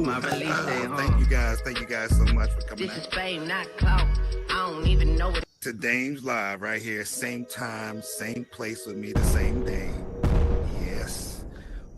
my release day, Thank you guys so much for coming This is out fame, not clout. I don't even know what. to Dame's Live right here, same time, same place with me, the same Dame. Yes.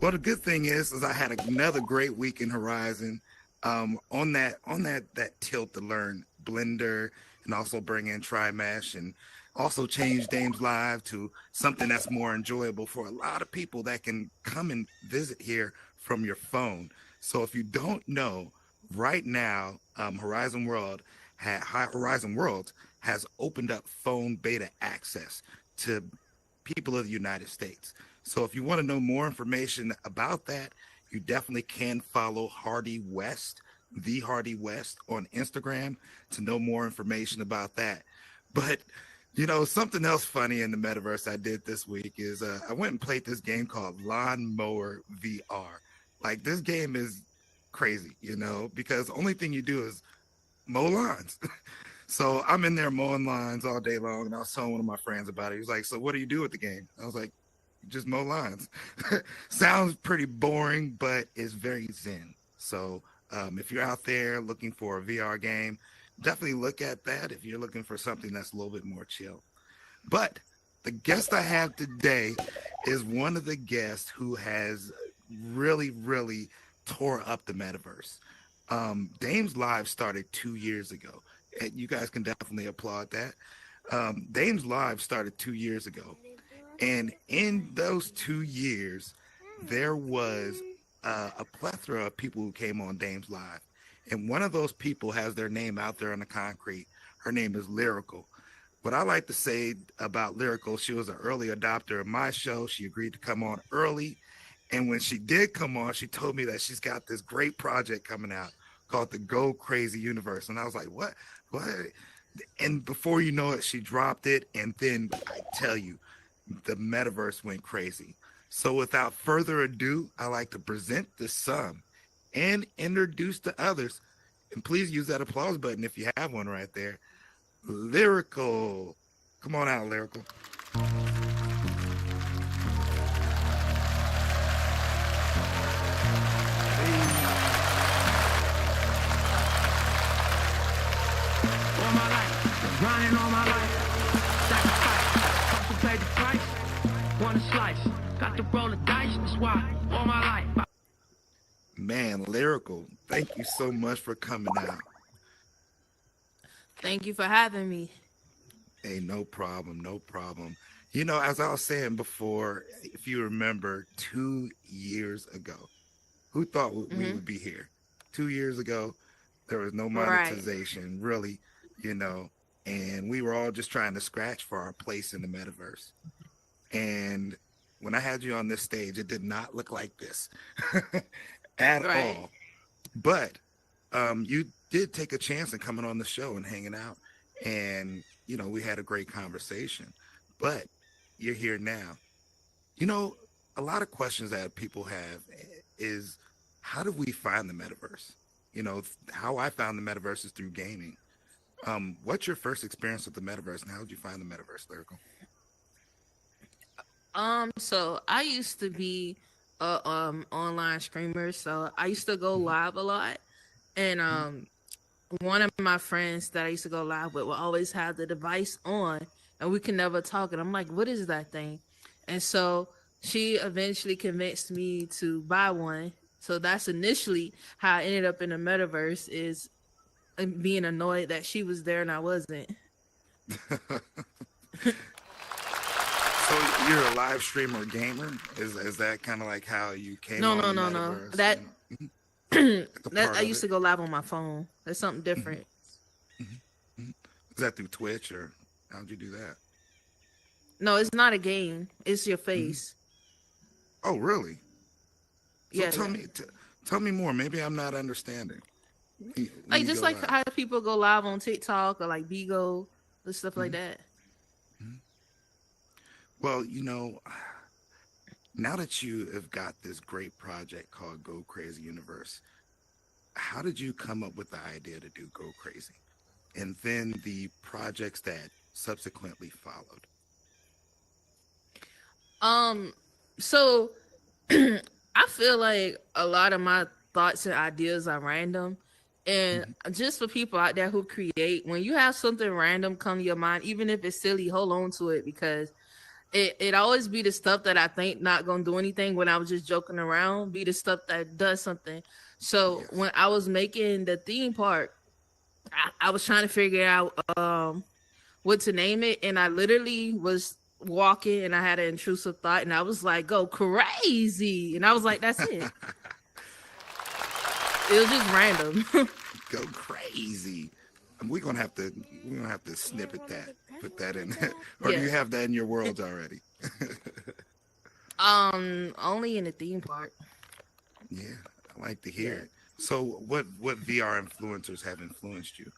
Well, the good thing is I had another great week in Horizon. On that tilt to learn Blender and also bring in TriMesh and also change Dame's Live to something that's more enjoyable for a lot of people that can come and visit here from your phone. So if you don't know, right now, Horizon World has opened up phone beta access to people of the United States. So if you want to know more information about that, you definitely can follow Hardy West, the Hardy West on Instagram to know more information about that. But something else funny in the metaverse I did this week is I went and played this game called Lawnmower VR. Like, this game is crazy, because the only thing you do is mow lawns. So I'm in there mowing lawns all day long, and I was telling one of my friends about it. He was like, "So what do you do with the game?" I was like, "Just mow lawns." Sounds pretty boring, but it's very zen. So if you're out there looking for a VR game, definitely look at that if you're looking for something that's a little bit more chill. But the guest I have today is one of the guests who has really, really tore up the metaverse. Dame's Live started 2 years ago. And you guys can definitely applaud that. Dame's Live started 2 years ago. And in those 2 years, there was a plethora of people who came on Dame's Live. And one of those people has their name out there on the concrete. Her name is Lyrical. What I like to say about Lyrical, she was an early adopter of my show. She agreed to come on early. And when she did come on, she told me that she's got this great project coming out called the Go Crazy Universe. And I was like, what? And before you know it, she dropped it. And then I tell you, the metaverse went crazy. So without further ado, I like to present to some and introduce to others. And please use that applause button if you have one right there. Lyrical. Come on out, Lyrical. All my life, grinding all my life. Sacrifice, hustle paid the price. Want a slice, got to roll the dice. That's why all my life. Man, Lyrical, thank you so much for coming out. Thank you for having me. Hey, no problem, no problem. As I was saying before, if you remember 2 years ago, who thought we would be here? 2 years ago, there was no monetization, really, and we were all just trying to scratch for our place in the metaverse. And when I had you on this stage, it did not look like this at all. But you did take a chance in coming on the show and hanging out. And, we had a great conversation. But you're here now. A lot of questions that people have is, how did we find the metaverse? How I found the metaverse is through gaming. What's your first experience with the metaverse, and how did you find the metaverse, Lyrical? So I used to be a online streamer, so I used to go live a lot. And one of my friends that I used to go live with would always have the device on, and we could never talk. And I'm like, what is that thing? And so she eventually convinced me to buy one. So that's initially how I ended up in the metaverse, is being annoyed that she was there and I wasn't. So you're a live streamer gamer? Is that kind of like how you came on the metaverse? That I used to go live on my phone. That's something different. Is that through Twitch, or how'd you do that? No, it's not a game. It's your face. Oh, really? So Yeah. Tell me more. Maybe I'm not understanding. Like, just like how people go live on TikTok or like Bigo and stuff like that. Well, now that you have got this great project called Go Crazy Universe, how did you come up with the idea to do Go Crazy? And then the projects that subsequently followed? So I feel like a lot of my thoughts and ideas are random. And just for people out there who create, when you have something random come to your mind, even if it's silly, hold on to it, because it always be the stuff that I think not gonna do anything when I was just joking around, be the stuff that does something. So Yes. when I was making the theme park, I was trying to figure out what to name it, and I literally was walking and I had an intrusive thought and I was like, go crazy, and I was like, that's it. It was just random. Go crazy. We're gonna have to snippet that, put that in, or do Yeah. you have that in your worlds already? Only in the theme park. Yeah, I like to hear Yeah. it. So, what VR influencers have influenced you?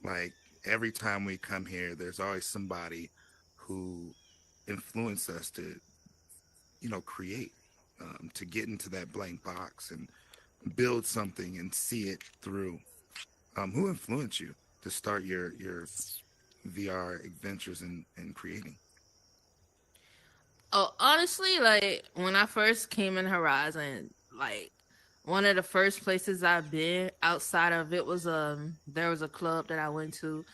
Like every time we come here, there's always somebody who influenced us to, create, to get into that blank box and build something and see it through. Who influenced you to start your VR adventures and creating? Oh, honestly, like when I first came in Horizon, like one of the first places I've been outside of it was there was a club that I went to.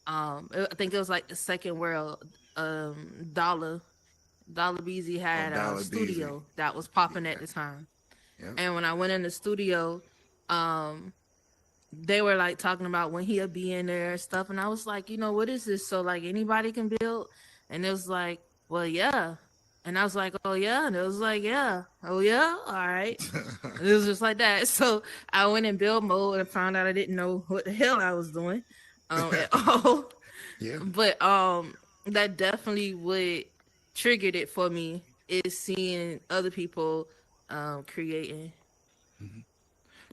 I think it was like the second world. Dollar Beezy Oh, had a Dollar Beezy. studio that was popping at Yeah. the time. Yep. And when I went in the studio, um, they were like talking about when he'll be in there and stuff. And I was like, what is this? So like anybody can build? And it was like, well, yeah. And I was like, oh yeah. And it was like, yeah. Oh yeah. All right. And it was just like that. So I went in build mode and found out I didn't know what the hell I was doing at all. Yeah. But that definitely would triggered it for me is seeing other people creating. Mhm.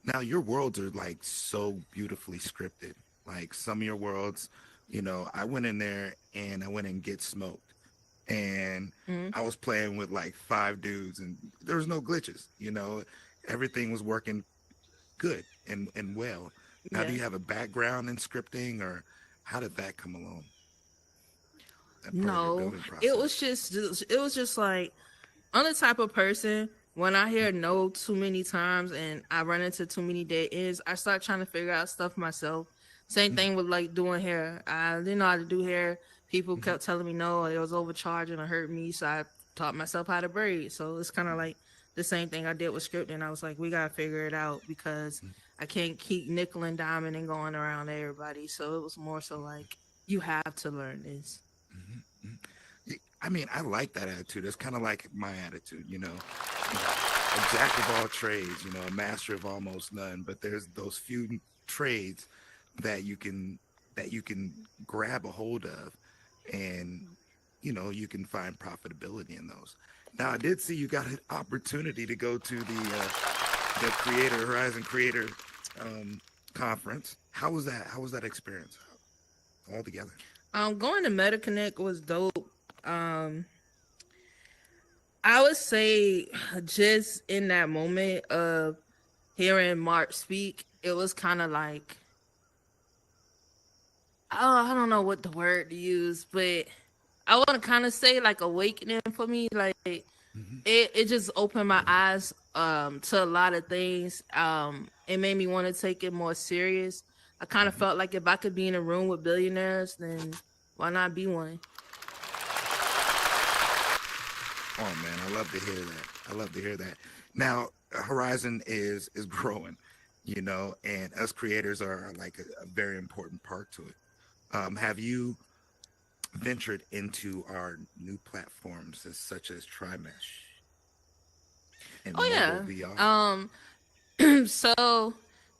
Now your worlds are like so beautifully scripted. Like some of your worlds, I went in there and I went and get smoked, and Mhm. I was playing with like five dudes, and there was no glitches. Everything was working good and well. Now, do Yeah. you have a background in scripting, or how did that come along? That part of your No, building it process. was just like I'm the type of person when I hear no too many times and I run into too many dead ends, I start trying to figure out stuff myself. Same Mhm, thing with like doing hair. I didn't know how to do hair. People mhm, kept telling me no, it was overcharging or hurt me, so I taught myself how to braid. So it's kind of like the same thing I did with scripting. I was like, we gotta figure it out because I can't keep nickel and diamond and going around everybody. So it was more so like you have to learn this. mhm, mhm. I mean, I like that attitude. That's kind of like my attitude, a jack of all trades, a master of almost none. But there's those few trades that you can grab a hold of, and you can find profitability in those. Now, I did see you got an opportunity to go to the Creator Horizon Creator um, conference. How was that? How was that experience altogether? Going to MetaConnect was dope. Um, I would say just in that moment of hearing Mark speak, it was kind of like, oh, I don't know what the word to use, but I want to kind of say like awakening for me. Like Hmm. it just opened my eyes to a lot of things. It made me want to take it more serious. I kind of Hmm. felt like if I could be in a room with billionaires, then why not be one? Oh man, I love to hear that. I love to hear that. Now, Horizon is growing, and us creators are like a very important part to it. Have you ventured into our new platforms such as TriMesh and Oh mobile yeah. VR? So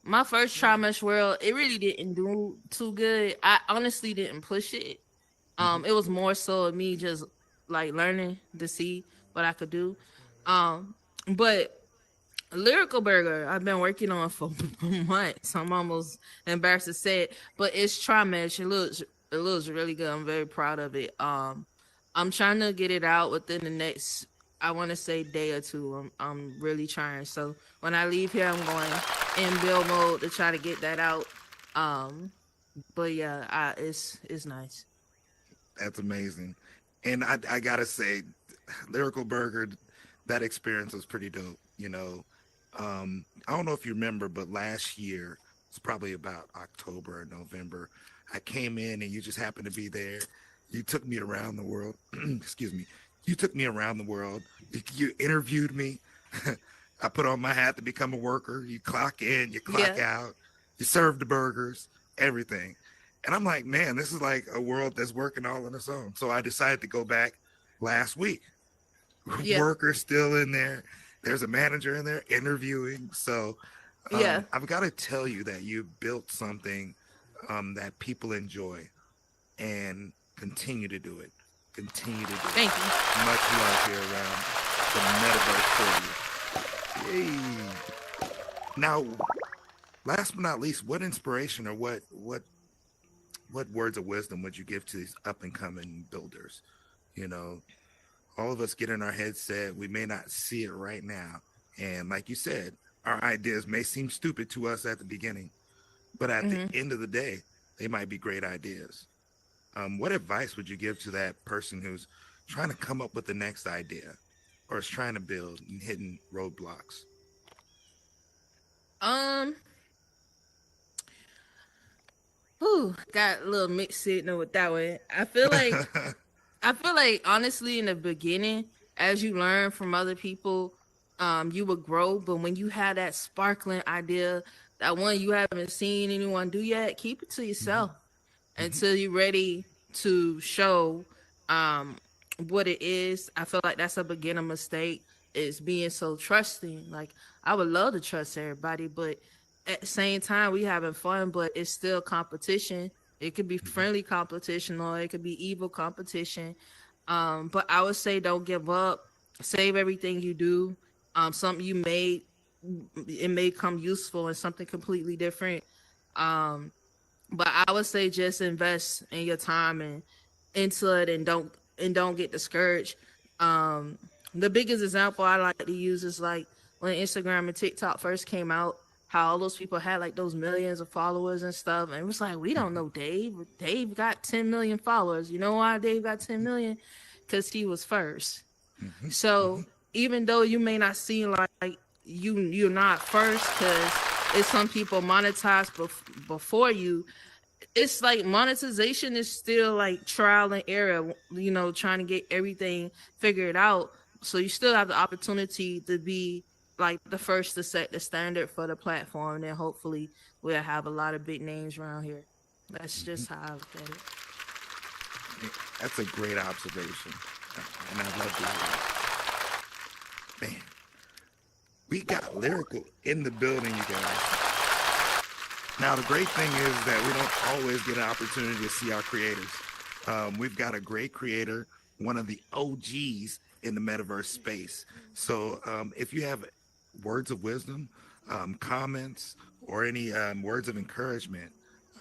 my first try mesh world, it really didn't do too good. I honestly didn't push it. Hmm. It was more so of me just like learning to see what I could do. Um, but Lyrical Burger, I've been working on for months. I'm almost embarrassed to say it, but it's Trimesh. It looks really good. I'm very proud of it. I'm trying to get it out within the next, I want to say, day or two. I'm really trying. So when I leave here, I'm going in build mode to try to get that out. Um, but yeah, it's nice. That's amazing. And I gotta say, Lyrical Burger, that experience was pretty dope. I don't know if you remember, but last year, it's probably about October or November, I came in and you just happened to be there. You took me around the world. Excuse me. You took me around the world. You interviewed me. I put on my hat to become a worker. You clock in, you clock Yeah. out, you serve the burgers, everything. And I'm like, man, this is like a world that's working all on its own. So I decided to go back last week. Yeah. Workers still in there. There's a manager in there interviewing. So Yeah. I've got to tell you that you built something that people enjoy and continue to do it. Continue to do it. Thank you. Much love here around the metaverse for you. Yay. Now, last but not least, what inspiration or what words of wisdom would you give to these up and coming builders? You know, all of us get in our headset. We may not see it right now. And like you said, our ideas may seem stupid to us at the beginning, but at the end of the day, they might be great ideas. What advice would you give to that person who's trying to come up with the next idea or is trying to build and hitting roadblocks? Got a little mixed signal with that one. I feel like honestly in the beginning, as you learn from other people, you would grow. But when you have that sparkling idea, that one you haven't seen anyone do yet, keep it to yourself until you're ready to show what it is. I feel like that's a beginner mistake, is being so trusting. Like, I would love to trust everybody, but at the same time we having fun, but it's still competition. It could be friendly competition or it could be evil competition. But I would say don't give up. Save everything you do. Something you made, it may come useful in something completely different. But I would say just invest in your time and into it, and don't get discouraged. The biggest example I like to use is like when Instagram and TikTok first came out, how all those people had like those millions of followers and stuff. And it was like, we don't know Dave. Dave got 10 million followers. You know why Dave got 10 million? Because he was first. So even though you may not seem like you're not first, because it's some people monetize before you, it's like monetization is still like trial and error, you know, trying to get everything figured out. So you still have the opportunity to be like the first to set the standard for the platform, and hopefully we'll have a lot of big names around here. That's just how I look at it. That's a great observation. And I love to hear it. Man, we got Lyrical in the building, you guys. Now, the great thing is that we don't always get an opportunity to see our creators. We've got a great creator, one of the OGs in the metaverse space. So if you have words of wisdom, comments, or any words of encouragement,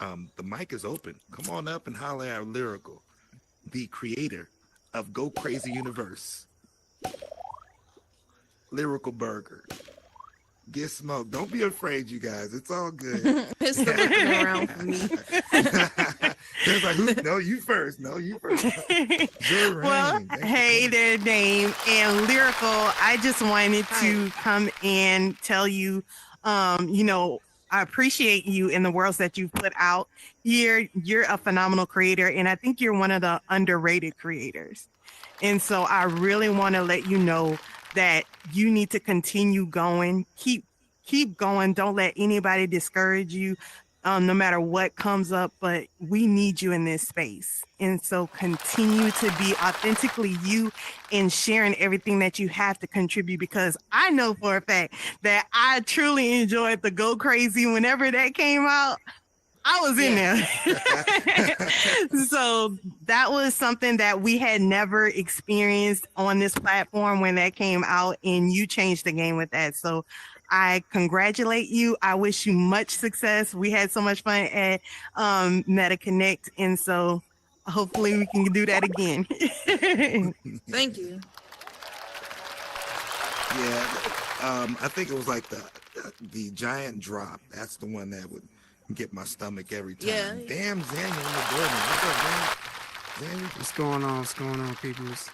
the mic is open. Come on up and holler at Lyrical, the creator of Go Crazy Universe. Lyrical Burger. Get smoked. Don't be afraid, you guys. It's all good. It's the looking around for me. There's like, no, you first. No, you first. Well, hey there, Dame and Lyrical. I just wanted to come and tell you, you know, I appreciate you in the worlds that you've put out here. You're a phenomenal creator, and I think you're one of the underrated creators. And so I really want to let you know that you need to continue going. Keep going. Don't let anybody discourage you, no matter what comes up. But we need you in this space. And so continue to be authentically you and sharing everything that you have to contribute, because I know for a fact that I truly enjoyed the Go Crazy whenever that came out. I was in there. So that was something that we had never experienced on this platform when that came out, and you changed the game with that. So I congratulate you. I wish you much success. We had so much fun at Meta Connect, and so hopefully we can do that again. Thank you. Yeah, I think it was like the giant drop. That's the one that would get my stomach every time. Yeah. Damn, Zaniel in the building. What's up, man? Zaniel? What's going on? What's going on, peoples?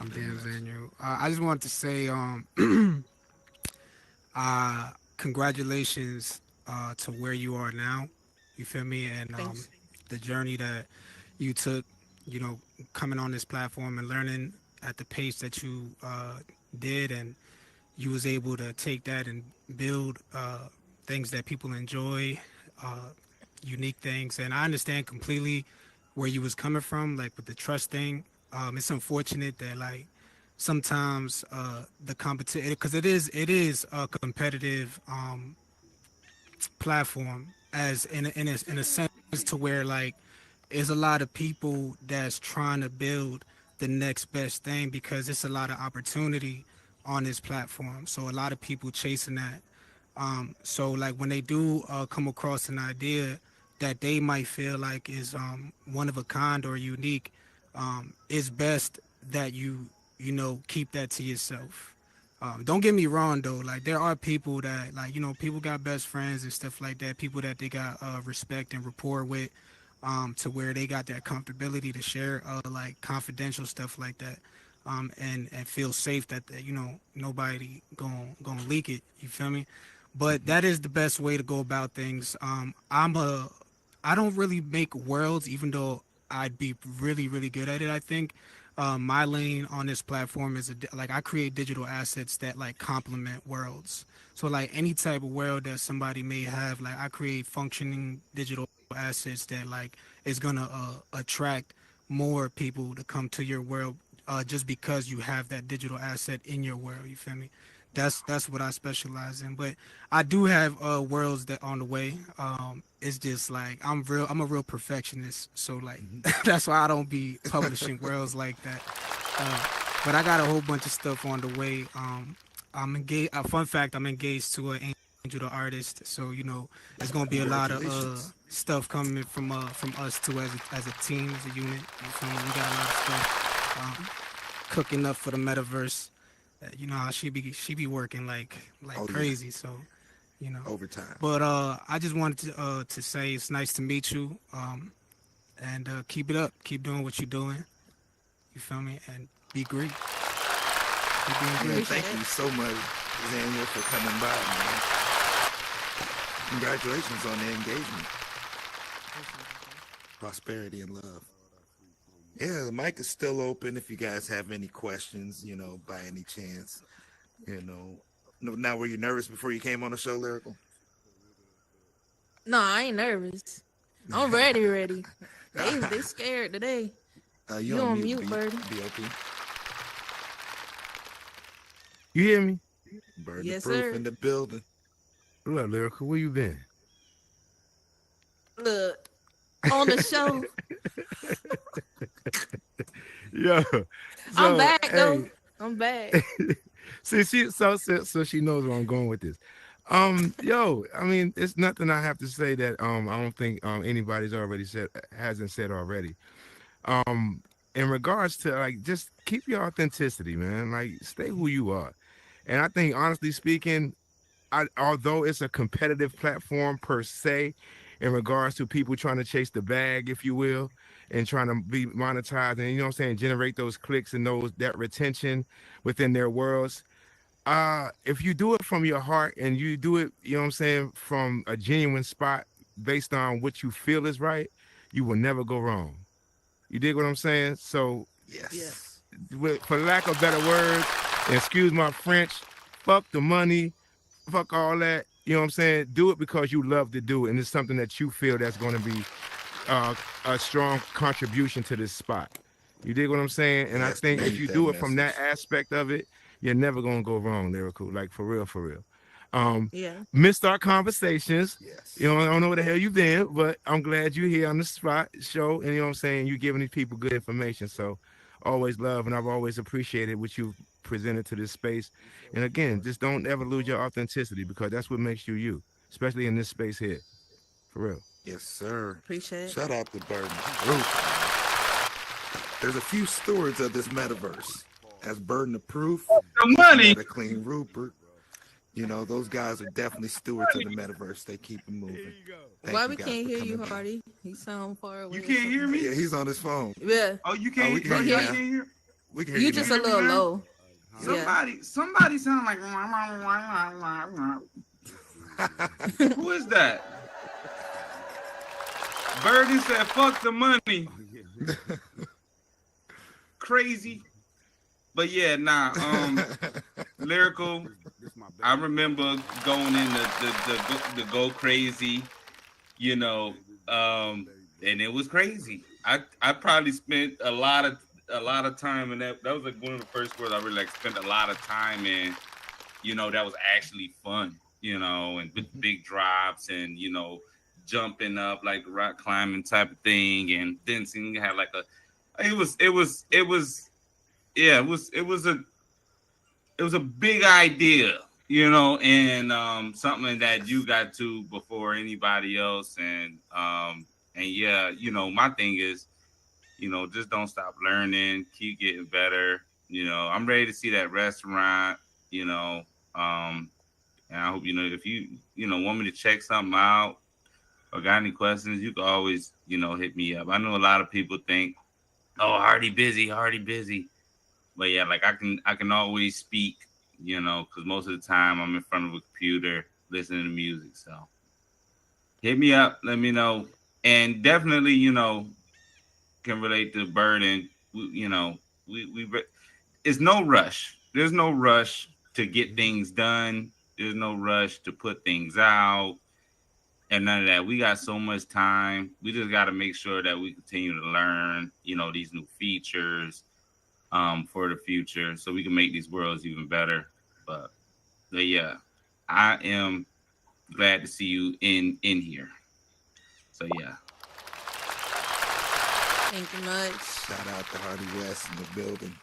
I'm Dan Zaniel. I just wanted to say, Congratulations to where you are now. You feel me? And Thanks. the journey that you took, you know, coming on this platform and learning at the pace that you did, and you was able to take that and build things that people enjoy, uh, unique things. And I understand completely where you was coming from, like with the trust thing. It's unfortunate that like sometimes the competition, because it is a competitive platform, as in a sense to where like there's a lot of people that's trying to build the next best thing, because it's a lot of opportunity on this platform. So a lot of people chasing that. So like when they do come across an idea that they might feel like is one of a kind or unique, it's best that you know keep that to yourself. Don't get me wrong though, like there are people that like, you know, people got best friends and stuff like that, people that they got respect and rapport with, to where they got that comfortability to share like confidential stuff like that, and feel safe that you know nobody gonna leak it. You feel me? But that is the best way to go about things. I don't really make worlds, even though I'd be really good at it. I think my lane on this platform is like I create digital assets that like complement worlds. So like any type of world that somebody may have, like I create functioning digital assets that like is gonna attract more people to come to your world, just because you have that digital asset in your world. You feel me? That's what I specialize in. But I do have worlds that on the way. It's just like I'm a real perfectionist, so like that's why I don't be publishing worlds like that. But I got a whole bunch of stuff on the way. I'm engaged. Fun fact: I'm engaged to an Angel the artist, so you know it's gonna be a lot of stuff coming from us too as a team, as a unit. You feel me? We got a lot of stuff cooking up for the metaverse. You know how she be working like crazy, so you know Overtime. But I just wanted to say it's nice to meet you, and keep it up, keep doing what you're doing. You feel me? And be great. Keep being Man, great. thank you so much, Daniel, for coming by, man. Congratulations on the engagement. Prosperity and love. Yeah, the mic is still open if you guys have any questions, you know, by any chance. You know. Now, were you nervous before you came on the show, Lyrical? No, I ain't nervous. I'm ready. They scared today. You on mute, Birdie. B.O.P. You hear me? Bird Yes, the proof sir. in the building. What up, Lyrical? Where you been? Look, on the show. Yeah. I'm back hey, though. I'm back. See, so she knows where I'm going with this. Yo, I mean, it's nothing I have to say that I don't think anybody's already hasn't said already. In regards to like just keep your authenticity, man. Like stay who you are. And I think honestly speaking, although it's a competitive platform per se, in regards to people trying to chase the bag, if you will, and trying to be monetized and you know what I'm saying, generate those clicks and that retention within their worlds. If you do it from your heart and you do it, you know what I'm saying, from a genuine spot based on what you feel is right, you will never go wrong. You dig what I'm saying? So, Yes. for lack of better words, and excuse my French, fuck the money, fuck all that. You know what I'm saying? Do it because you love to do it, and it's something that you feel that's going to be a strong contribution to this spot. You dig what I'm saying? And I Yes, think we if need you that do it from that message. aspect of it, you're never gonna go wrong, Lyrical. Like for real, for real. Yeah. Missed our conversations. Yes. You know, I don't know where the hell you been, but I'm glad you're here on the spot show. And you know what I'm saying? You're giving these people good information. So always love, and I've always appreciated what you've presented to this space. And again, just don't ever lose your authenticity because that's what makes you you, especially in this space here. For real. Yes, sir. Appreciate it. Shout out to Burden Group. There's a few stewards of this metaverse. As Burden of Proof, The money. a clean Rupert. You know, those guys are definitely stewards of the metaverse. They keep it moving. Thank Why you we guys can't for hear you, coming by. Hardy? You sound far away. You or can't hear something. me? Yeah, he's on his phone. Yeah. Oh, you we can't. can hear Oh, you y'all now. can't hear. We can hear You you just now. a little low. Somebody sound like. Who is that? Birdie said, "Fuck the money." Crazy. But yeah, lyrical. I remember going in the go crazy, and it was crazy. I probably spent a lot of time in that. That was like one of the first words I really spent a lot of time in. That was actually fun. And with big drops and jumping up like rock climbing type of thing, and then you had like it was a big idea, and something that you got to before anybody else, and yeah, my thing is, just don't stop learning, keep getting better. I'm ready to see that restaurant, and I hope if you want me to check something out or got any questions, you can always hit me up. I know a lot of people think, oh, Hardy busy, but yeah, like I can always speak, because most of the time I'm in front of a computer listening to music. So hit me up, let me know, and definitely can relate to burden. We it's no rush. There's no rush to get things done. There's no rush to put things out and none of that. We got so much time. We just got to make sure that we continue to learn, these new features for the future so we can make these worlds even better. But yeah, I am glad to see you in here. So yeah. Thank you much. Shout out to Hardy West in the building.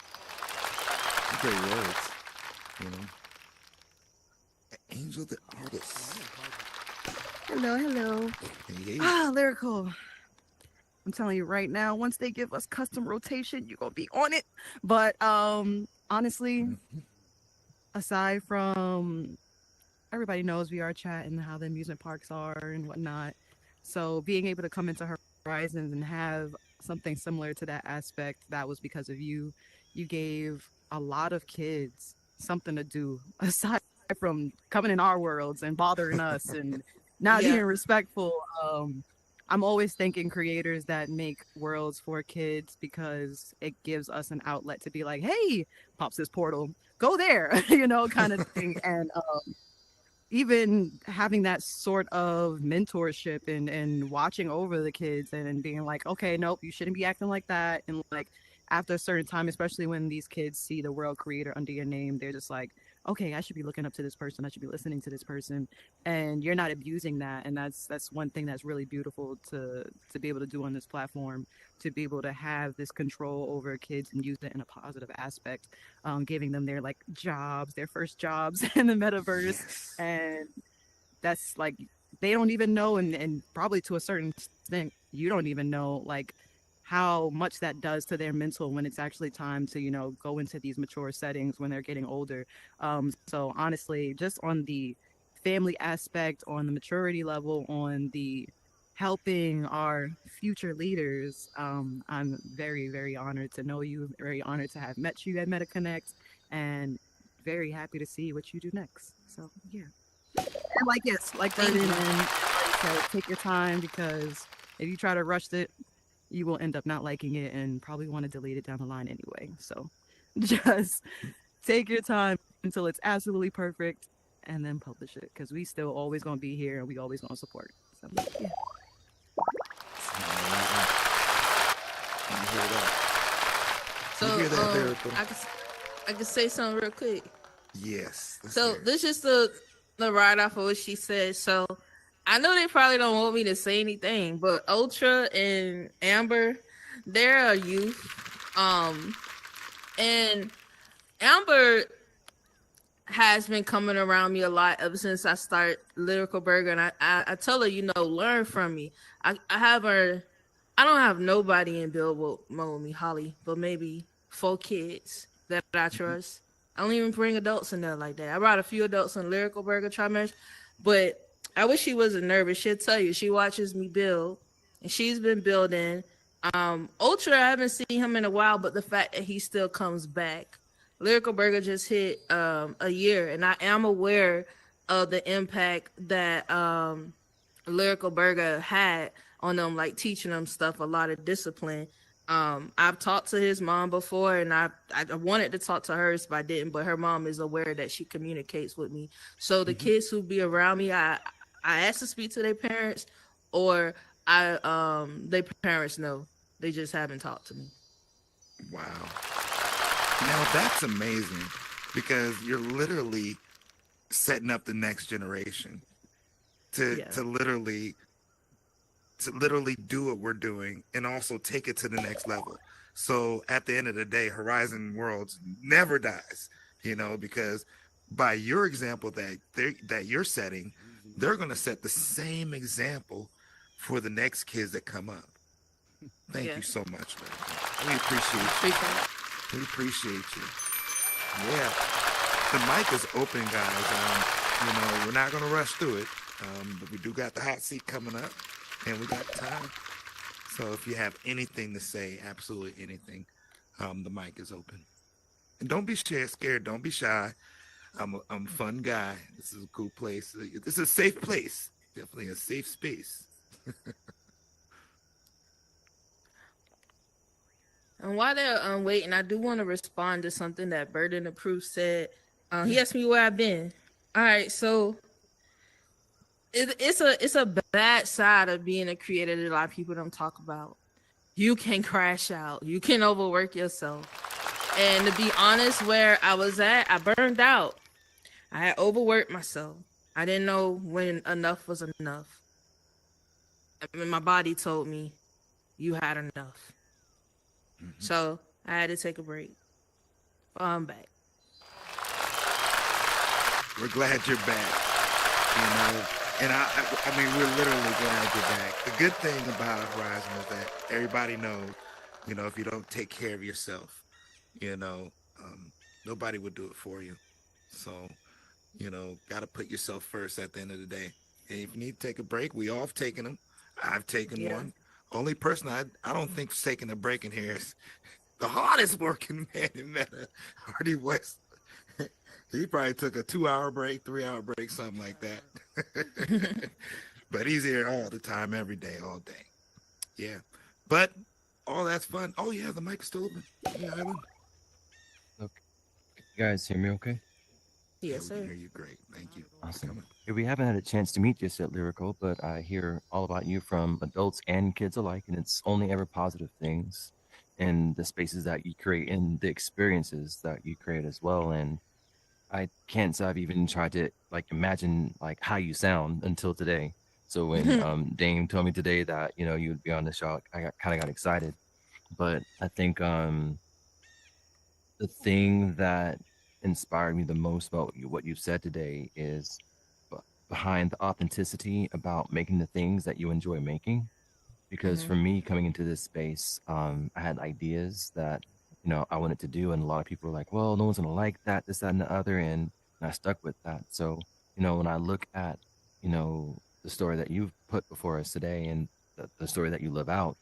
Great words, Angel the artist. Hello. Hey. Lyrical. I'm telling you right now, once they give us custom rotation, you're gonna be on it. But honestly, aside from everybody knows VR chat and how the amusement parks are and whatnot, so being able to come into Horizons and have something similar to that aspect, that was because of you. You gave a lot of kids something to do aside from coming in our worlds and bothering us and not being respectful. I'm always thanking creators that make worlds for kids because it gives us an outlet to be like, hey, pops this portal, go there, kind of thing. And even having that sort of mentorship and watching over the kids and being like, okay, nope, you shouldn't be acting like that. And like after a certain time, especially when these kids see the world creator under your name, they're just like, okay, I should be looking up to this person. I should be listening to this person. And you're not abusing that. And that's one thing that's really beautiful to be able to do on this platform, to be able to have this control over kids and use it in a positive aspect, giving them their like jobs, their first jobs in the metaverse. Yes. And that's like, they don't even know. And probably to a certain extent, you don't even know like how much that does to their mental when it's actually time to, go into these mature settings when they're getting older. So honestly, just on the family aspect, on the maturity level, on the helping our future leaders, I'm very, very honored to know you, very honored to have met you at MetaConnect, and very happy to see what you do next. So yeah. And like Burden and take your time, because if you try to rush it, you will end up not liking it and probably want to delete it down the line anyway. So just take your time until it's absolutely perfect and then publish it, because we still always going to be here and we always going to support. So yeah. So I can say something real quick. Yes. So this is the write off of what she said. So I know they probably don't want me to say anything, but Ultra and Amber, they're a youth. And Amber has been coming around me a lot ever since I started Lyrical Burger. And I tell her, learn from me. I have her, I don't have nobody in build mode with me, Holly, but maybe 4 kids that I trust. I don't even bring adults in there like that. I brought a few adults in Lyrical Burger Trimesh, but I wish she wasn't nervous. She'll tell you she watches me build, and she's been building. Ultra, I haven't seen him in a while, but the fact that he still comes back Lyrical Burger just hit a year, and I am aware of the impact that Lyrical Burger had on them, like teaching them stuff, a lot of discipline. I've talked to his mom before, and I wanted to talk to hers, but I didn't. But her mom is aware that she communicates with me. So the kids who be around me, I ask to speak to their parents, or their parents know. They just haven't talked to me. Wow. Now that's amazing, because you're literally setting up the next generation to literally do what we're doing and also take it to the next level. So at the end of the day, Horizon Worlds never dies, because by your example that you're setting, they're going to set the same example for the next kids that come up. Thank you so much, man. We appreciate you. We appreciate you. Yeah. The mic is open, guys. We're not going to rush through it, but we do got the hot seat coming up, and we got time. So if you have anything to say, absolutely anything, the mic is open. And don't be scared. Don't be shy. I'm a fun guy. This is a cool place. This is a safe place. Definitely a safe space. And while they're waiting, I do want to respond to something that Burden of Proof said. He asked me where I've been. All right, so it's a bad side of being a creator that a lot of people don't talk about. You can crash out. You can overwork yourself. And to be honest, where I was at, I burned out. I had overworked myself. I didn't know when enough was enough. I mean, my body told me you had enough. So I had to take a break. I'm back. We're glad you're back. And I mean, we're literally glad you're back. The good thing about Horizon is that everybody knows, if you don't take care of yourself, nobody would do it for you. So, got to put yourself first at the end of the day. And if you need to take a break, we all have taken them. I've taken one. Only person I don't think is taking a break in here is the hardest working man in Meta, Hardy West. He probably took a 2-hour break, 3-hour break, something like that. But he's here all the time, every day, all day. Yeah. But all that's fun. Oh, yeah, the mic is still open. Yeah, Ivan. Okay. You guys hear me okay? Yes, sir. We hear you great. Thank you. Awesome. We haven't had a chance to meet just at Lyrical, but I hear all about you from adults and kids alike, and it's only ever positive things in the spaces that you create and the experiences that you create as well. And I can't say I've even tried to imagine how you sound until today. So when Dame told me today that you'd be on the show, I kind of got excited. But I think the thing that inspired me the most about what you've said today is behind the authenticity about making the things that you enjoy making. Because for me, coming into this space, I had ideas that I wanted to do, and a lot of people were like, well, no one's gonna like that, this, that, and the other, and I stuck with that. So when I look at the story that you've put before us today and the story that you live out,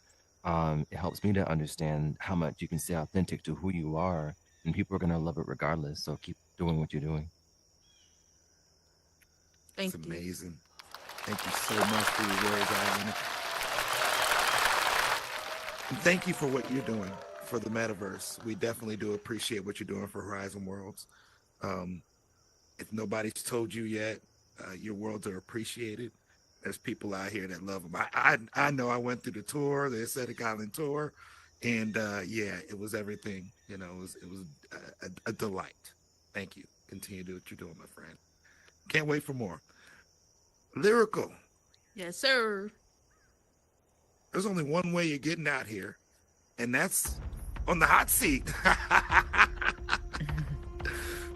it helps me to understand how much you can stay authentic to who you are, and people are gonna love it regardless. So keep doing what you're doing. It's amazing. Thank you so much for your words, Alan. And thank you for what you're doing for the metaverse. We definitely do appreciate what you're doing for Horizon Worlds. If nobody's told you yet, your worlds are appreciated. There's people out here that love them. I know I went through the tour, the Aesthetic Island tour, and it was everything. It was a delight. Thank you. Continue to do what you're doing, my friend. Can't wait for more. Lyrical. Yes, sir. There's only one way you're getting out here, and that's on the hot seat.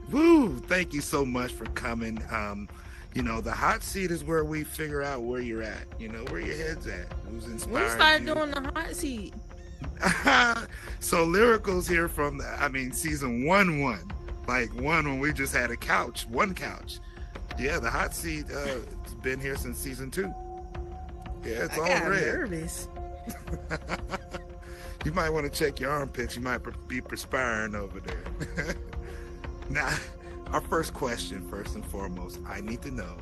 Woo! Thank you so much for coming. The hot seat is where we figure out where you're at, where your head's at, who's inspired We started you. doing the hot seat. So Lyrical's here from season 1, like when we just had one couch. Yeah, the hot seat it's been here since season 2. Yeah, it's all red. Nervous. You might want to check your armpits. You might be perspiring over there. Now, our first question, first and foremost, I need to know,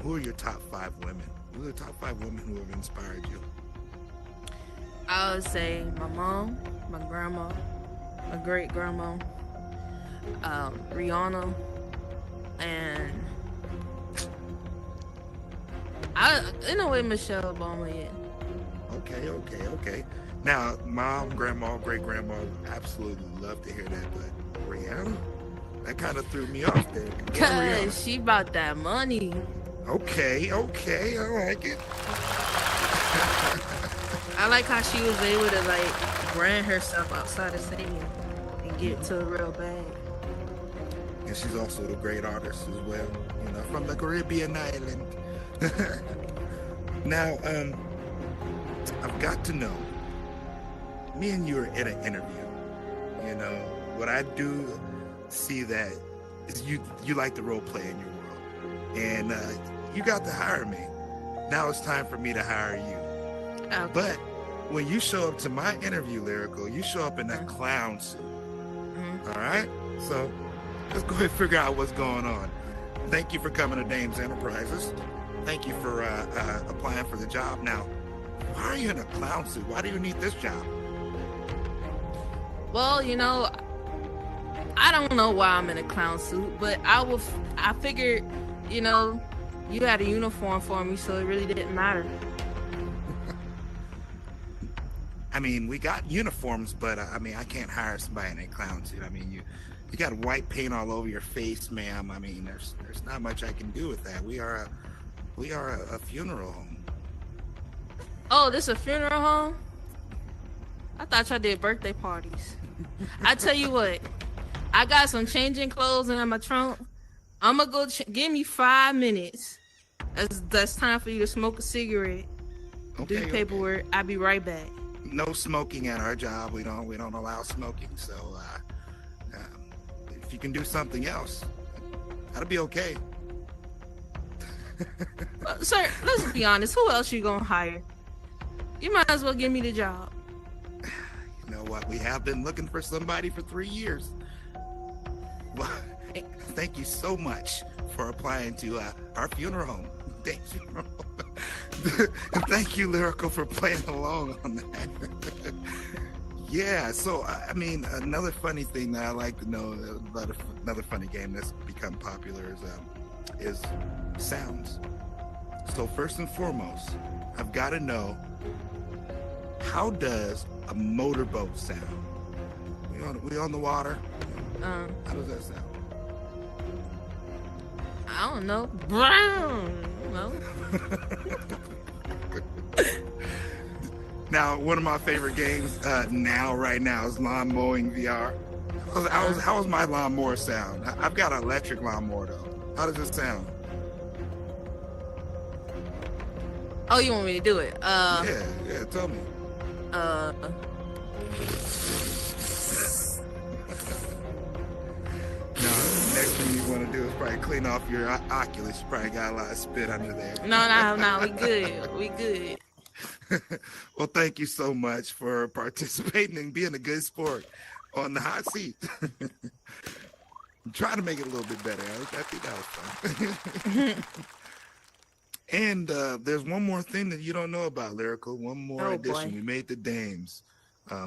who are your top 5 women? Who are the top 5 women who have inspired you? I would say my mom, my grandma, my great grandma, Rihanna, and in a way Michelle Obama. Yeah. Okay. Now, mom, grandma, great grandma, absolutely love to hear that, but Rihanna, that kind of threw me off there. Cause she bought that money. Okay, I like it. I like how she was able to like brand herself outside the stadium and get to a real bag. And she's also a great artist as well, you know, from the Caribbean island. Now, I've got to know, me and you are in an interview. You know, what I do see that is you like to role play in your world. And you got to hire me. Now it's time for me to hire you. Okay. But when you show up to my interview, Lyrical, you show up in that clown suit. All right? So let's go ahead and figure out what's going on. Thank you for coming to Dames Enterprises. Thank you for applying for the job. Now, why are you in a clown suit? Why do you need this job? Well, you know, I don't know why I'm in a clown suit, but I figured, you know, you had a uniform for me, so it really didn't matter. I mean, we got uniforms, but I mean, I can't hire somebody in a clown suit. I mean, you got white paint all over your face, ma'am. I mean, there's not much I can do with that. We are a funeral home. Oh, this a funeral home? I thought y'all did birthday parties. I tell you what, I got some changing clothes in my trunk. I'm gonna go. Give me 5 minutes. That's time for you to smoke a cigarette. Do your paperwork. I'll be right back. No smoking at our job. We don't allow smoking. So if you can do something else, that'll be okay. Sir, let's be honest. Who else you gonna hire? You might as well give me the job. You know what? We have been looking for somebody for 3 years. Well, thank you so much for applying to our funeral home. Thank you. Thank you, Lyrical, for playing along on that. Yeah, so I mean, another funny thing that I like to know about another funny game that's become popular is sounds. So first and foremost, I've got to know, how does a motorboat sound? We on the water? How does that sound? I don't know. Brown. No. Now, one of my favorite games right now is lawn mowing VR. How does my lawnmower sound? I've got an electric lawnmower though. How does it sound? Oh, you want me to do it? Yeah, tell me. Next thing you want to do is probably clean off your Oculus. You probably got a lot of spit under there. No, we good. We good. Well, thank you so much for participating and being a good sport on the hot seat. I'm trying to make it a little bit better. I think that was fun. And there's one more thing that you don't know about, Lyrical. One more addition. Boy. We made the Dames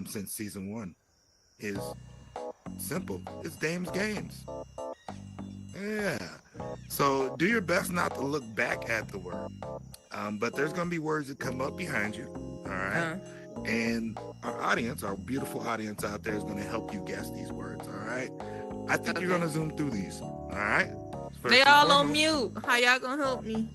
since season 1. Is simple. It's Dames Games. Yeah. So do your best not to look back at the word. But there's going to be words that come up behind you. All right. And our audience, our beautiful audience out there, is going to help you guess these words. All right. I think you're going to zoom through these. All right. They all on mute. How y'all going to help me?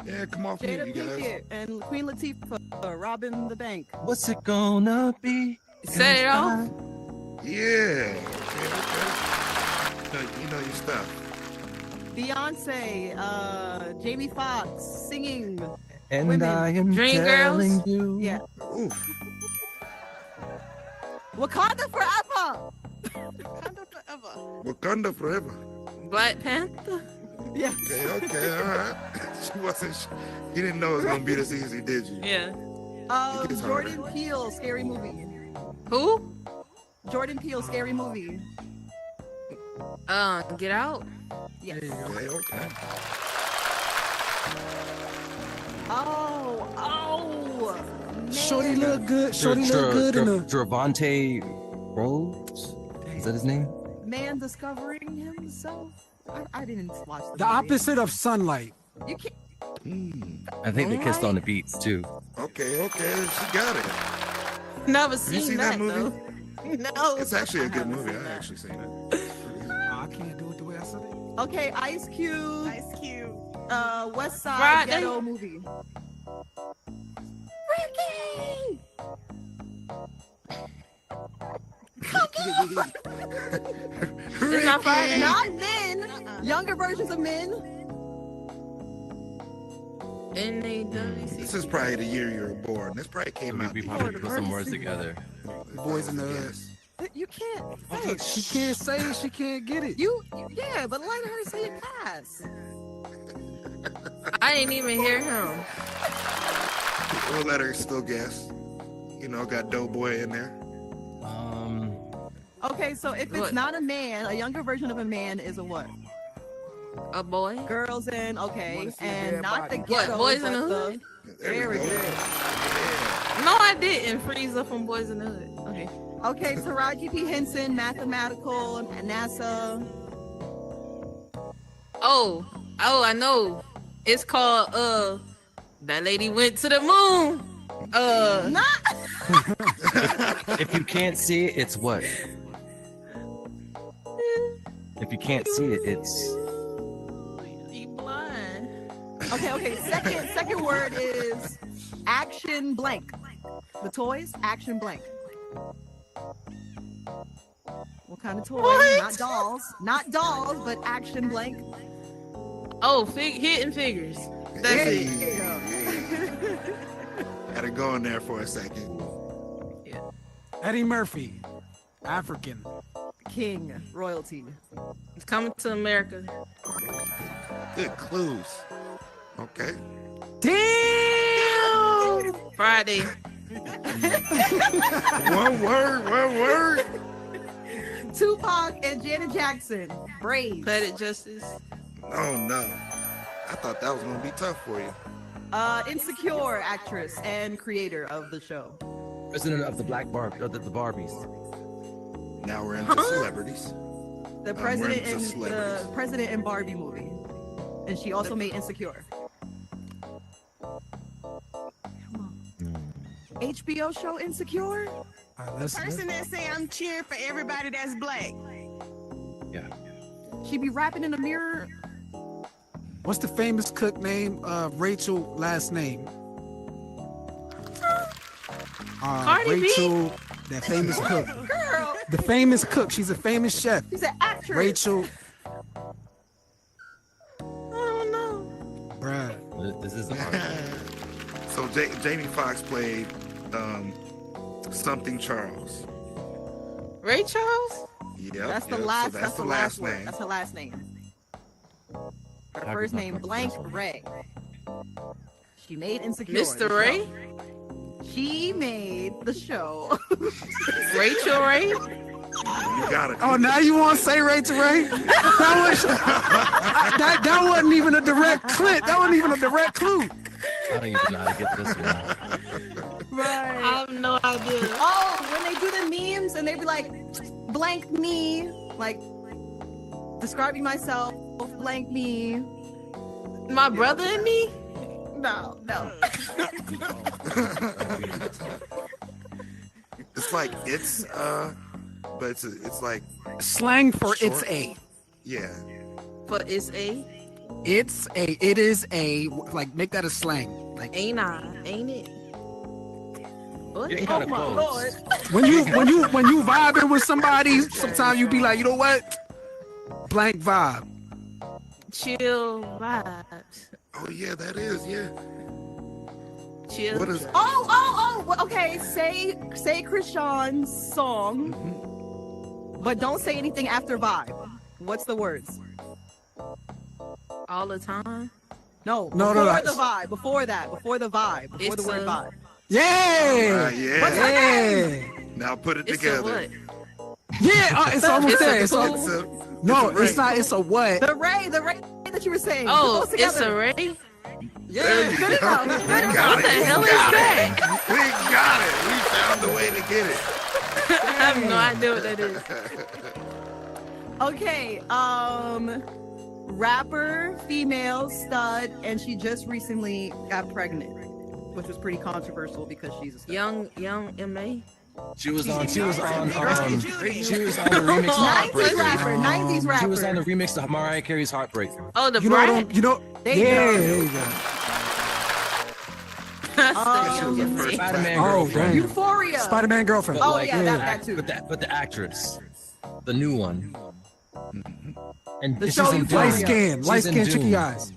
Yeah, come off mute, you guys. Pinkett and Queen Latifah robbing the bank. What's it gonna be? Set it off. Yeah. You know your stuff. Beyonce, Jamie Foxx singing. And Women. I am Dream telling Girls? you. Yeah. Ooh. Wakanda forever. Wakanda forever. Wakanda forever. Black Panther. Yes. Okay, all right. You didn't know it was gonna be this easy, did you? Yeah. It gets Jordan harder. Peele, Scary Movie. Who? Jordan Peele, Scary Movie. Get Out. Yes. Okay, okay. Oh, man. Shorty look good. Shorty look good in the. Dravante Rose? Is that his name? Man discovering himself. I didn't watch The opposite of Sunlight. You can't. I think they kissed on the beats too. Okay, okay. She got it. Never Have you seen seen that movie? though. No. It's actually a good movie. I actually seen it. I can't do it the way I said it. Okay, Ice Cube. Ice Cube. West Side Friday. Ghetto movie. Ricky. It's not Friday. Not men. Younger versions of men. NAWC. This is probably the year you were born. This probably came out. We the probably year. put some words together. Boys in the Hood. Yes. You can't say Look, it. she can't say it. She can't get it. Yeah, but let her say it pass. I didn't even hear him. We'll let her still guess. You know, got Doughboy in there. Okay, so if it's What? not a man, a younger version of a man is a what? A boy. Girls in, okay, Wanna see a and dead not the body. What, ghetto. Boys in but the Hood? Very good. No, I didn't. Freeze up from Boys in the Hood. Okay. Okay, Taraji P. Henson, mathematical, NASA. Oh, I know. It's called That Lady Went to the Moon. Not. If you can't see it, it's what? If you can't see it, it's You blind. Okay. Second word is action blank. The toys, action blank. What kind of toys? What? Not dolls, but action blank. Oh, Hidden Figures. That's Hey, it. yeah. Had to go in there for a second. Eddie Murphy, African. King, royalty. It's coming to America. Good clues. Okay. Damn! Friday. One word. Tupac and Janet Jackson. Brave. Planet Justice. Oh no. I thought that was gonna be tough for you. Insecure actress and creator of the show. president of the the Barbies. Now we're into celebrities. The we're president into in the celebrities. president in Barbie movie, and she also made Insecure. HBO show Insecure. All right, let's Person that say I'm cheering for everybody that's black. Yeah. She be rapping in the mirror. What's the famous cook name of Rachel last name? Cardi B? Rachel, that famous cook. Girl, The famous cook. She's a famous chef. she's an actress. Rachel, I don't know. bruh. This is hard. So Jamie Foxx played something Charles. Ray Charles? Yep, That's the yep, last. so that's the last word. name. That's her last name. Her How first could name not blank pronounce Ray. She made Insecure. Mr. the Ray? show. She made the show. Rachel Ray? You got it. Oh, now you want to say Rachel Ray? That wasn't even a direct clip. That wasn't even a direct clue. I don't even know how to get this one. I have no idea. Oh, when they do the memes and they be like, blank me, like describing myself, blank me. My brother and me? No. It's like but it's like Slang for it's Short. a. yeah. But it's a. It's a. It is a. Like, make that a slang. Like, Ain't I? Ain't it? What? Getting Oh kind of my close. lord. when you vibing with somebody, sometimes you be like, you know what? Blank vibe. Chill vibes. Oh yeah, that is, yeah. Chill. What is Oh. Well, okay, say Krishan's song, but don't say anything after vibe. What's the words? All the time? No, No. Before no. the vibe. Before that. Before the vibe. Before It's the word a- vibe. Yeah. yeah. Yeah. Now put it It's a together. what? Yeah. It's almost It's a there. It's food. almost, It's a, No, It's a it's not. It's a what? The Ray that you were saying. Oh, Put those it's a together. Ray. There you Good go. enough. We Good enough. got What it. the hell We is got that? it. We got it. We found a way to get it. I have no idea what that is. Okay, rapper, female, stud, and she just recently got pregnant, which was pretty controversial because she's a stud. Young MA. She was on the remix of 90s Heartbreaker. rapper, 90s rapper. She was on the remix of Mariah Carey's Heartbreaker. Oh, the You know, bride. There you yeah, go. there you go. That's the She was young the first MA. Spider-Man Oh, girlfriend. damn. Euphoria. Spider-Man girlfriend. Oh, like, yeah, that too. But the actress, the new one. And The she's show in Euphoria. Doom. Light She's in skin, chicky Doom. eyes.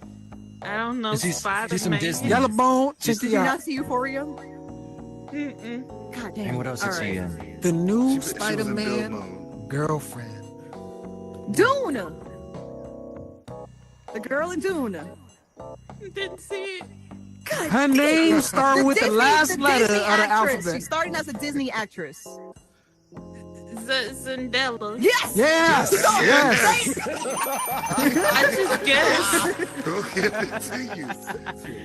I don't know. She's from Spider-Man. Disney. Yellow bone, Did chicky you eyes. not see Euphoria? Mm-mm. God damn. And what else All is she right. in? The new She was in build Spider-Man mode. girlfriend. Dune. The girl in Dune. Didn't see it. God Her damn. name started with the Disney- last letter Disney of the actress. alphabet. She's starting as a Disney actress. Zendela. Yes. Yes. Yes. I just guessed. We'll give it to you.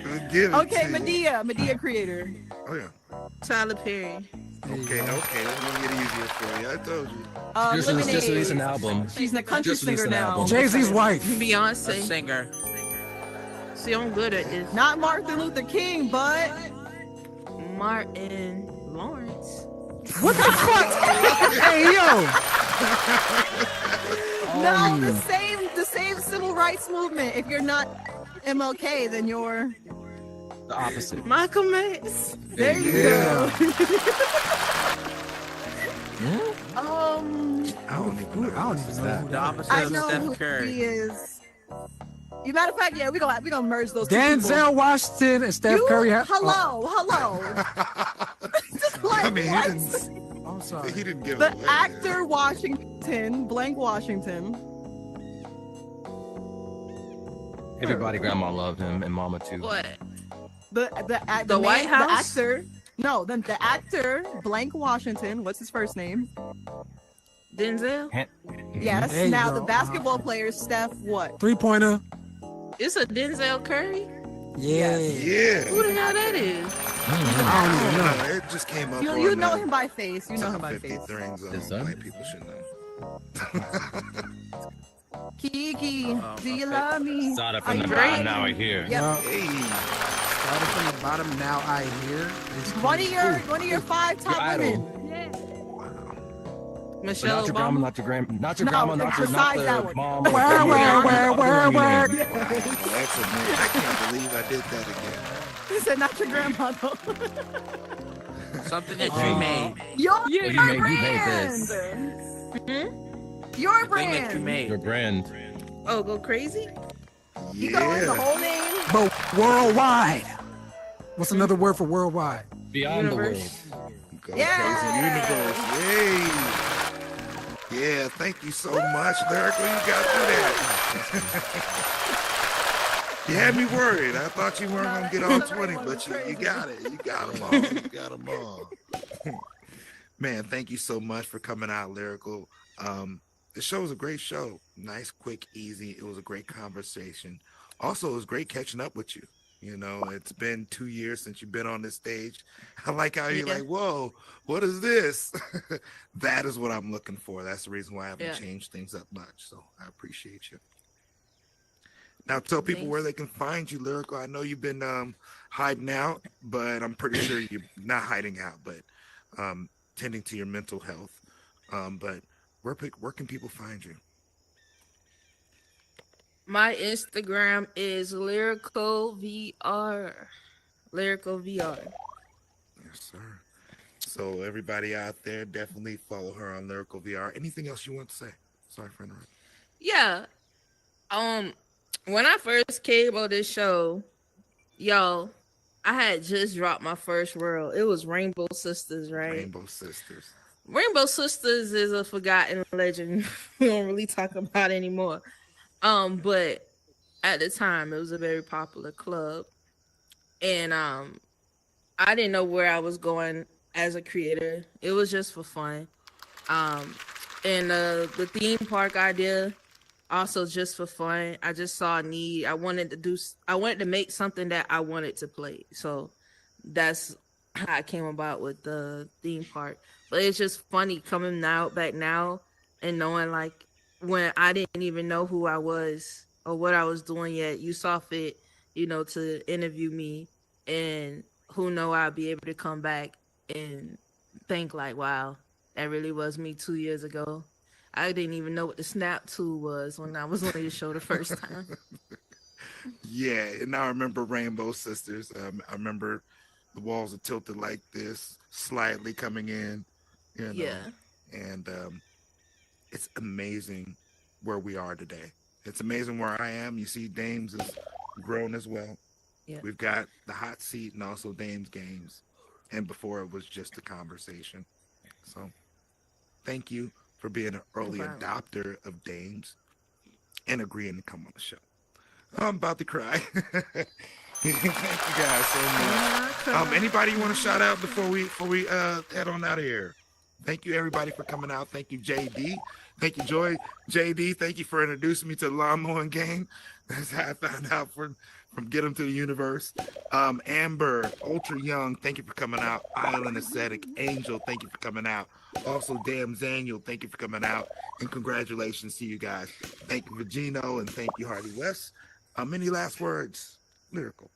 We'll give it Okay, to you. Medea creator. Oh, yeah. Tyler Perry. Okay. It's going to get easier for you. I told you. Just Lemonade. released an album. She's a country Just released singer an now. album. Jay-Z's wife. Beyonce. Singer. See, I'm good at this. Not Martin Luther King, but Martin Lawrence. What the fuck? Hey, yo. no, the same civil rights movement. If you're not MLK, then you're The opposite. Michael Mays. there. You Yeah. go. I don't even know. I don't even know who The that opposite I of know Steph who Curry. he is. You matter of fact, yeah, we gonna merge those two people. Denzel Washington and Steph You- Curry. hello. Just like I mean, what? I'm sorry. he didn't give The it away. actor Washington, blank Washington. Everybody, grandma loved him, and mama too. What? The White man- House? The actor. No, the actor blank Washington. What's his first name? Denzel. Yes. There you Now go. the basketball player Steph. What? 3-pointer. It's a Denzel Curry. Yeah. Yeah. Who the hell that is? I don't even know. It just came up You on know him by face. You know him top by 50 face. things His son? white people should know. Kiki, do you love me? Started Are from the you bottom, ready? now we're here. Yep. Hey. Started from the bottom, now I hear. One of your 5 top idol. women. But Michelle not your grandma, Obama. not your grandma, not your No, grandma, not your besides that the one. mom. Where? Wow, that's amazing. I can't believe I did that again. He said not your grandma though. Something that you made. Your you made brand. this. Your Thing that you brand. made. Your brand. Oh, go crazy. You go with the whole name. But worldwide. What's another word for worldwide? Beyond Universe. the world. Go Yeah. Crazy Universe. Yay. Yeah, thank you so much, Lyrical. You got through that. You had me worried. I thought you weren't going to get all 20, but you got it. You got them all. You got them all. Man, thank you so much for coming out, Lyrical. The show was a great show. Nice, quick, easy. It was a great conversation. Also, it was great catching up with you. You know, it's been 2 years since you've been on this stage. I like how you're like, whoa, what is this? That is what I'm looking for. That's the reason why I haven't changed things up much. So I appreciate you. Now tell people where they can find you, Lyrical. I know you've been hiding out, but I'm pretty sure you're not hiding out, but tending to your mental health. But where can people find you? My Instagram is Lyrical VR. Lyrical VR. Yes, sir. So everybody out there, definitely follow her on Lyrical VR. Anything else you want to say? Sorry for interrupting. Yeah. When I first came on this show, y'all, I had just dropped my first world. It was Rainbow Sisters, right? Rainbow Sisters. Rainbow Sisters is a forgotten legend we don't really talk about anymore. But at the time it was a very popular club. And I didn't know where I was going as a creator. It was just for fun. And the theme park idea also just for fun. I just saw a need. I wanted to make something that I wanted to play. So that's how I came about with the theme park. But it's just funny coming back now and knowing like when I didn't even know who I was or what I was doing yet, you saw fit, to interview me, and who know I'll be able to come back and think like, wow, that really was me 2 years ago. I didn't even know what the snap tool was when I was on your show the first time. Yeah, and I remember Rainbow Sisters. I remember the walls are tilted like this, slightly coming in, Yeah. and it's amazing where we are today. It's amazing where I am. You see, Dames has grown as well. Yeah. We've got the hot seat and also Dames games, and before it was just a conversation. So, thank you for being an early adopter of Dames and agreeing to come on the show. I'm about to cry. Thank you guys so much. Anybody you want to shout out before we head on out of here? Thank you everybody for coming out. Thank you JD. Thank you Joy. JD, thank you for introducing me to the lawn mowing game. That's how I found out from Get 'em to the Universe. Amber, Ultra Young, thank you for coming out. Island Aesthetic, Angel, thank you for coming out. Also, Damn Zaniel, thank you for coming out. And congratulations to you guys. Thank you, Virgino, and thank you, Hardy West. Any last words? Lyrical.